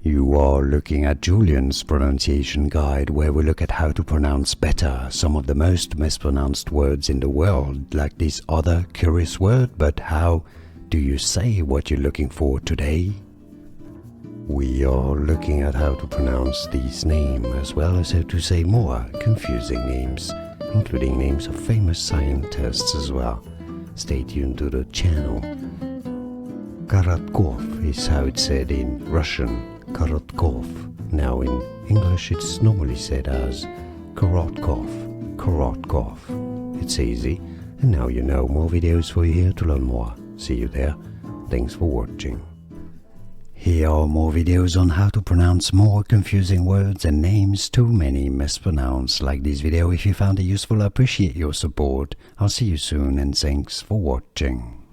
You are looking at Julian's pronunciation guide, where we look at how to pronounce better some of the most mispronounced words in the world, like this other curious word, but how do you say what you're looking for today? We are looking at how to pronounce these names, as well as how to say more confusing names, including names of famous scientists as well. Stay tuned to the channel. Korotkoff is how it's said in Russian. Korotkoff. Now in English it's normally said as Korotkoff. Korotkoff. It's easy, and now you know. More videos for you here to learn more. See you there. Thanks for watching. Here are more videos on how to pronounce more confusing words and names too many mispronounced. Like this video if you found it useful. I appreciate your support. I'll see you soon, and thanks for watching.